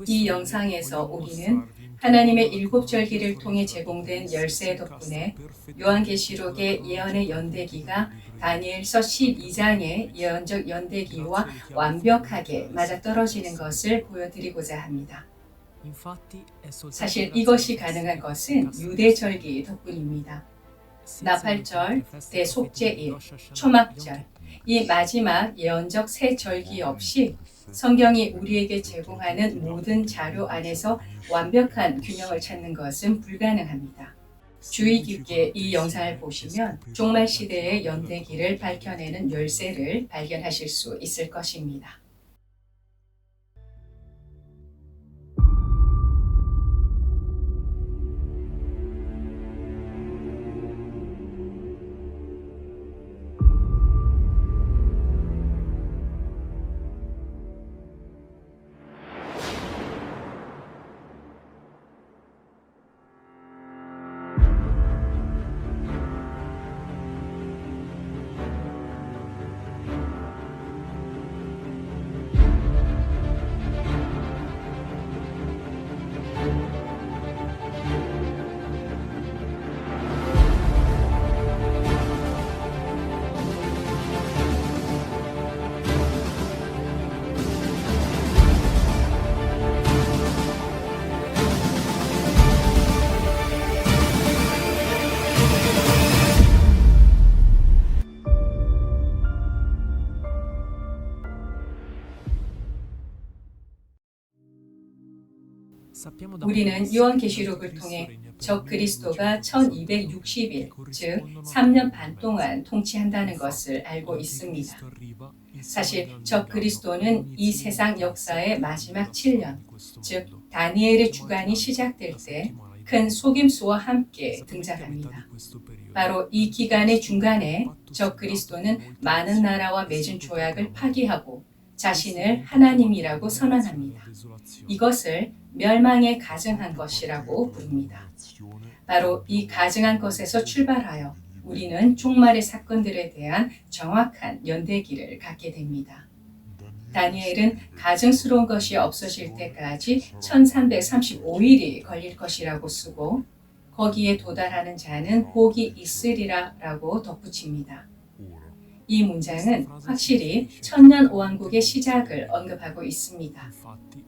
이 영상에서 우리는 하나님의 일곱 절기를 통해 제공된 열쇠 덕분에 요한계시록의 예언의 연대기가 다니엘서 12장의 예언적 연대기와 완벽하게 맞아떨어지는 것을 보여드리고자 합니다. 사실 이것이 가능한 것은 유대 절기 덕분입니다. 나팔절, 대속죄일, 초막절, 이 마지막 예언적 세 절기 없이 성경이 우리에게 제공하는 모든 자료 안에서 완벽한 균형을 찾는 것은 불가능합니다. 주의 깊게 이 영상을 보시면 종말 시대의 연대기를 밝혀내는 열쇠를 발견하실 수 있을 것입니다. 우리는 요한계시록을 통해 적 그리스도가 1260일, 즉 3년 반 동안 통치한다는 것을 알고 있습니다. 사실 적 그리스도는 이 세상 역사의 마지막 7년, 즉 다니엘의 주간이 시작될 때 큰 속임수와 함께 등장합니다. 바로 이 기간의 중간에 적 그리스도는 많은 나라와 맺은 조약을 파기하고 자신을 하나님이라고 선언합니다. 이것을 멸망에 가증한 것이라고 부릅니다. 바로 이 가증한 것에서 출발하여 우리는 종말의 사건들에 대한 정확한 연대기를 갖게 됩니다. 다니엘은 가증스러운 것이 없어질 때까지 1335일이 걸릴 것이라고 쓰고 거기에 도달하는 자는 복이 있으리라 라고 덧붙입니다. 이 문장은 확실히 천년 오왕국의 시작을 언급하고 있습니다.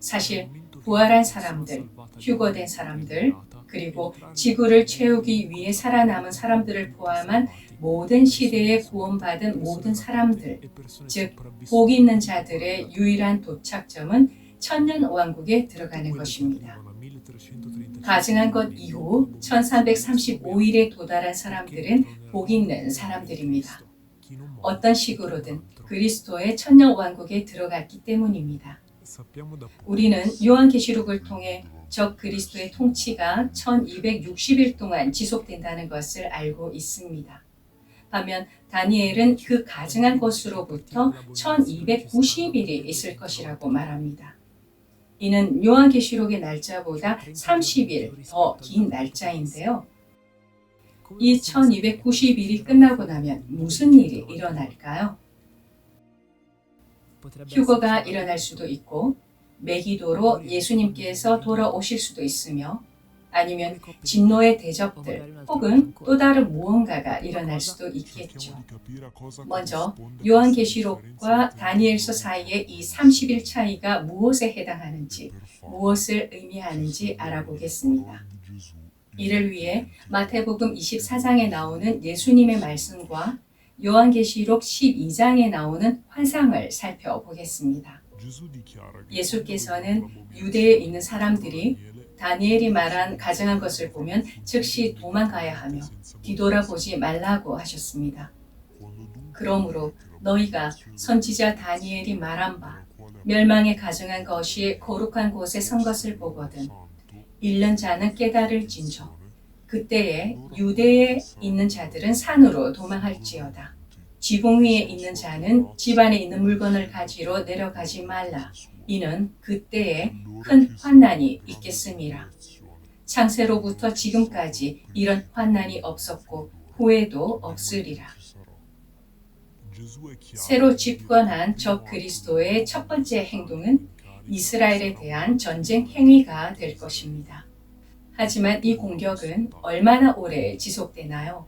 사실 부활한 사람들, 휴거된 사람들, 그리고 지구를 채우기 위해 살아남은 사람들을 포함한 모든 시대에 구원받은 모든 사람들, 즉 복 있는 자들의 유일한 도착점은 천년 오왕국에 들어가는 것입니다. 가증한 것 이후 1335일에 도달한 사람들은 복 있는 사람들입니다. 어떤 식으로든 그리스도의 천년 왕국에 들어갔기 때문입니다. 우리는 요한계시록을 통해 적 그리스도의 통치가 1260일 동안 지속된다는 것을 알고 있습니다. 반면 다니엘은 그 가증한 것으로부터 1290일이 있을 것이라고 말합니다. 이는 요한계시록의 날짜보다 30일 더 긴 날짜인데요. 이 1290일이 끝나고 나면 무슨 일이 일어날까요? 휴거가 일어날 수도 있고 메기도로 예수님께서 돌아오실 수도 있으며 아니면 진노의 대적들 혹은 또 다른 무언가가 일어날 수도 있겠죠. 먼저 요한계시록과 다니엘서 사이의 이 30일 차이가 무엇에 해당하는지, 무엇을 의미하는지 알아보겠습니다. 이를 위해 마태복음 24장에 나오는 예수님의 말씀과 요한계시록 12장에 나오는 환상을 살펴보겠습니다. 예수께서는 유대에 있는 사람들이 다니엘이 말한 가증한 것을 보면 즉시 도망가야 하며 뒤돌아보지 말라고 하셨습니다. 그러므로 너희가 선지자 다니엘이 말한 바 멸망에 가증한 것이 거룩한 곳에 선 것을 보거든 잃는 자는 깨달을진저 그때에 유대에 있는 자들은 산으로 도망할지어다. 지붕 위에 있는 자는 집 안에 있는 물건을 가지러 내려가지 말라. 이는 그때에 큰 환난이 있겠음이라. 창세로부터 지금까지 이런 환난이 없었고 후에도 없으리라. 새로 집권한 적 그리스도의 첫 번째 행동은 이스라엘에 대한 전쟁 행위가 될 것입니다. 하지만 이 공격은 얼마나 오래 지속되나요?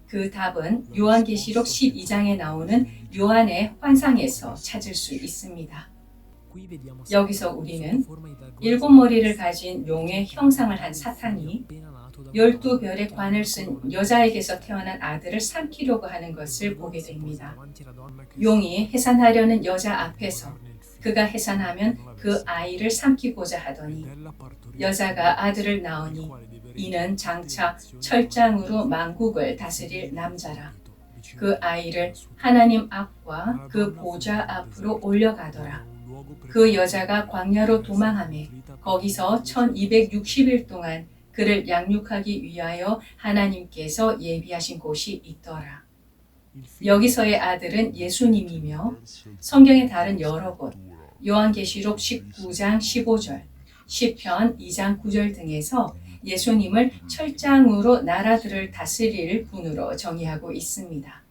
그 답은 요한계시록 12장에 나오는 요한의 환상에서 찾을 수 있습니다. 여기서 우리는 7머리를 가진 용의 형상을 한 사탄이 12별의 관을 쓴 여자에게서 태어난 아들을 삼키려고 하는 것을 보게 됩니다. 용이 해산하려는 여자 앞에서 그가 해산하면 그 아이를 삼키고자 하더니 여자가 아들을 낳으니 이는 장차 철장으로 만국을 다스릴 남자라. 그 아이를 하나님 앞과 그 보좌 앞으로 올려가더라. 그 여자가 광야로 도망하매 거기서 1260일 동안 그를 양육하기 위하여 하나님께서 예비하신 곳이 있더라. 여기서의 아들은 예수님이며 성경의 다른 여러 곳, 요한계시록 19장 15절, 시편 2장 9절 등에서 예수님을 철장으로 나라들을 다스릴 분으로 정의하고 있습니다.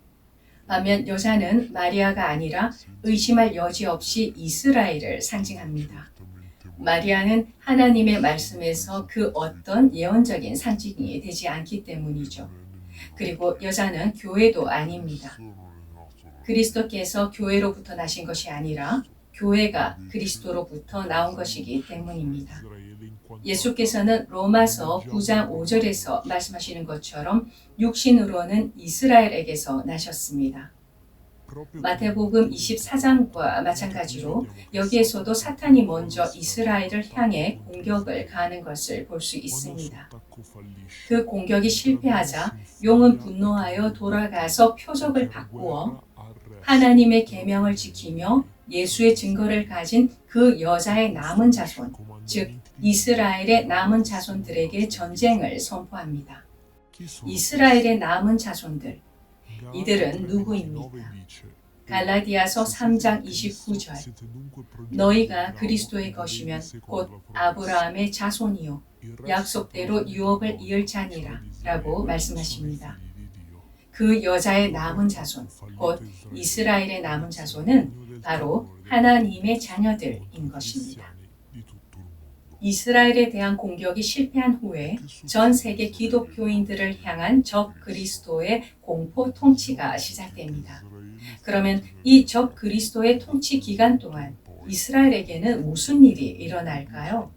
반면 여자는 마리아가 아니라 의심할 여지 없이 이스라엘을 상징합니다. 마리아는 하나님의 말씀에서 그 어떤 예언적인 상징이 되지 않기 때문이죠. 그리고 여자는 교회도 아닙니다. 그리스도께서 교회로부터 나신 것이 아니라 교회가 그리스도로부터 나온 것이기 때문입니다. 예수께서는 로마서 9장 5절에서 말씀하시는 것처럼 육신으로는 이스라엘에게서 나셨습니다. 마태복음 24장과 마찬가지로 여기에서도 사탄이 먼저 이스라엘을 향해 공격을 가하는 것을 볼 수 있습니다. 그 공격이 실패하자 용은 분노하여 돌아가서 표적을 바꾸어 하나님의 계명을 지키며 예수의 증거를 가진 그 여자의 남은 자손, 즉 이스라엘의 남은 자손들에게 전쟁을 선포합니다. 이스라엘의 남은 자손들, 이들은 누구입니까? 갈라디아서 3장 29절 너희가 그리스도의 것이면 곧 아브라함의 자손이요 약속대로 유업을 이을 자니라 라고 말씀하십니다. 그 여자의 남은 자손, 곧 이스라엘의 남은 자손은 바로 하나님의 자녀들인 것입니다. 이스라엘에 대한 공격이 실패한 후에 전 세계 기독교인들을 향한 적 그리스도의 공포 통치가 시작됩니다. 그러면 이 적 그리스도의 통치 기간 동안 이스라엘에게는 무슨 일이 일어날까요?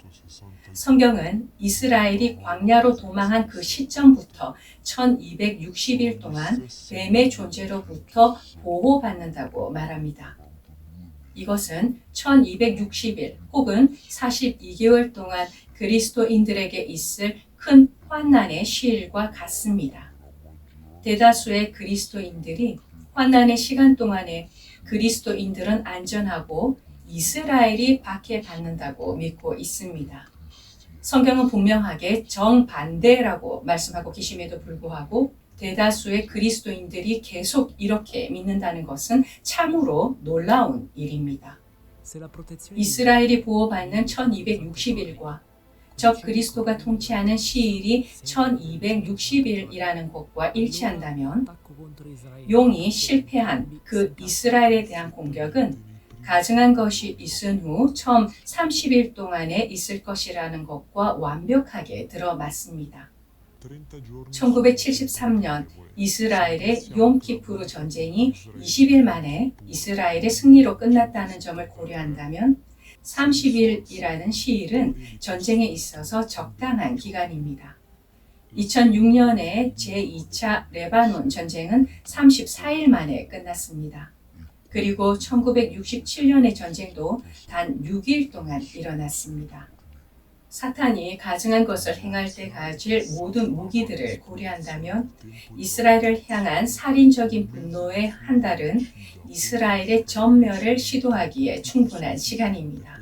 성경은 이스라엘이 광야로 도망한 그 시점부터 1260일 동안 뱀의 존재로부터 보호받는다고 말합니다. 이것은 1260일 혹은 42개월 동안 그리스도인들에게 있을 큰 환난의 시일과 같습니다. 대다수의 그리스도인들이 환난의 시간 동안에 그리스도인들은 안전하고 이스라엘이 박해받는다고 믿고 있습니다. 성경은 분명하게 정반대라고 말씀하고 계심에도 불구하고 대다수의 그리스도인들이 계속 이렇게 믿는다는 것은 참으로 놀라운 일입니다. 이스라엘이 보호받는 1260일과 적 그리스도가 통치하는 시일이 1260일이라는 것과 일치한다면 용이 실패한 그 이스라엘에 대한 공격은 가증한 것이 있은 후 처음 30일 동안에 있을 것이라는 것과 완벽하게 들어맞습니다. 1973년 이스라엘의 욤키푸르 전쟁이 20일 만에 이스라엘의 승리로 끝났다는 점을 고려한다면 30일이라는 시일은 전쟁에 있어서 적당한 기간입니다. 2006년에 제2차 레바논 전쟁은 34일 만에 끝났습니다. 그리고 1967년의 전쟁도 단 6일 동안 일어났습니다. 사탄이 가증한 것을 행할 때 가질 모든 무기들을 고려한다면 이스라엘을 향한 살인적인 분노의 한 달은 이스라엘의 전멸을 시도하기에 충분한 시간입니다.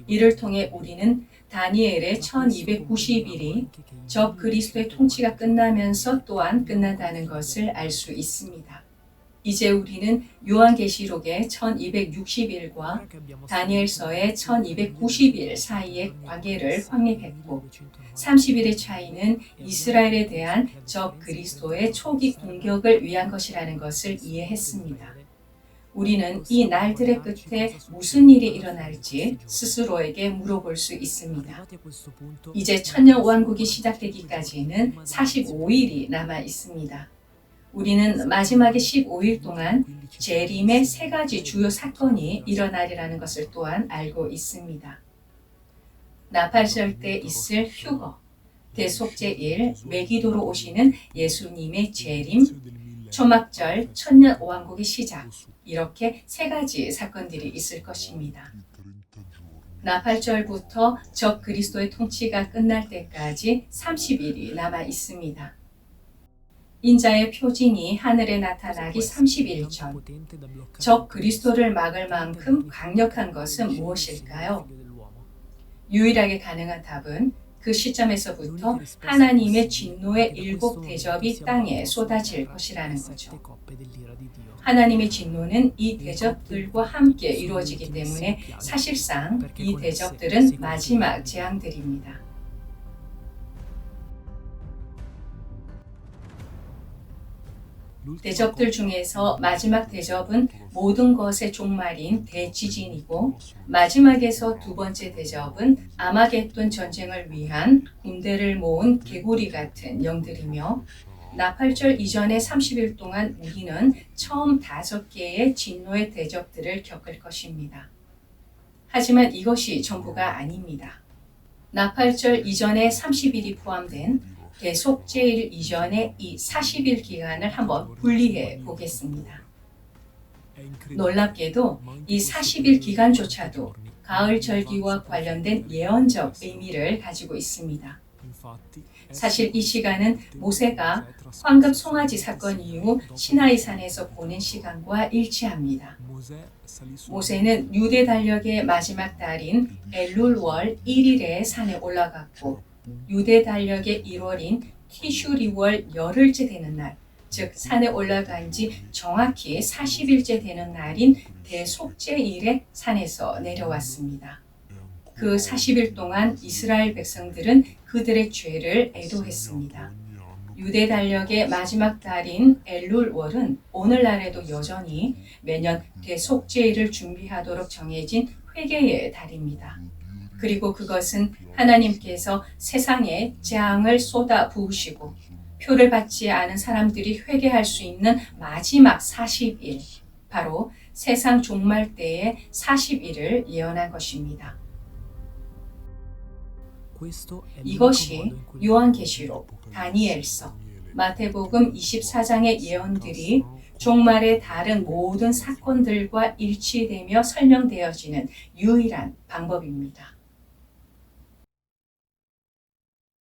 이를 통해 우리는 다니엘의 1290일이 적 그리스도의 통치가 끝나면서 또한 끝난다는 것을 알 수 있습니다. 이제 우리는 요한계시록의 1260일과 다니엘서의 1290일 사이의 관계를 확립했고 30일의 차이는 이스라엘에 대한 적 그리스도의 초기 공격을 위한 것이라는 것을 이해했습니다. 우리는 이 날들의 끝에 무슨 일이 일어날지 스스로에게 물어볼 수 있습니다. 이제 천년 왕국이 시작되기까지는 45일이 남아 있습니다. 우리는 마지막에 15일 동안 재림의 세 가지 주요 사건이 일어나리라는 것을 또한 알고 있습니다. 나팔절 때 있을 휴거, 대속죄일, 매기도로 오시는 예수님의 재림, 초막절, 천년 왕국의 시작, 이렇게 세 가지 사건들이 있을 것입니다. 나팔절부터 적 그리스도의 통치가 끝날 때까지 30일이 남아 있습니다. 인자의 표징이 하늘에 나타나기 30일 전, 적 그리스도를 막을 만큼 강력한 것은 무엇일까요? 유일하게 가능한 답은 그 시점에서부터 하나님의 진노의 7 대접이 땅에 쏟아질 것이라는 거죠. 하나님의 진노는 이 대접들과 함께 이루어지기 때문에 사실상 이 대접들은 마지막 재앙들입니다. 대접들 중에서 마지막 대접은 모든 것의 종말인 대지진이고, 마지막에서 두 번째 대접은 아마겟돈 전쟁을 위한 군대를 모은 개구리 같은 영들이며, 나팔절 이전의 30일 동안 우리는 처음 5개의 진노의 대접들을 겪을 것입니다. 하지만 이것이 전부가 아닙니다. 나팔절 이전의 30일이 포함된 대속죄일 이전의 이 40일 기간을 한번 분리해 보겠습니다. 놀랍게도 이 40일 기간조차도 가을 절기와 관련된 예언적 의미를 가지고 있습니다. 사실 이 시간은 모세가 황금 송아지 사건 이후 시나이산에서 보낸 시간과 일치합니다. 모세는 유대 달력의 마지막 달인 엘룰월 1일에 산에 올라갔고, 유대 달력의 1월인 티슈리월 열흘째 되는 날, 즉 산에 올라간 지 정확히 40일째 되는 날인 대속죄일에 산에서 내려왔습니다. 그 40일 동안 이스라엘 백성들은 그들의 죄를 애도했습니다. 유대 달력의 마지막 달인 엘룰월은 오늘날에도 여전히 매년 대속죄일을 준비하도록 정해진 회개의 달입니다. 그리고 그것은 하나님께서 세상에 재앙을 쏟아 부으시고 표를 받지 않은 사람들이 회개할 수 있는 마지막 40일, 바로 세상 종말 때의 40일을 예언한 것입니다. 이것이 요한계시록, 다니엘서, 마태복음 24장의 예언들이 종말의 다른 모든 사건들과 일치되며 설명되어지는 유일한 방법입니다.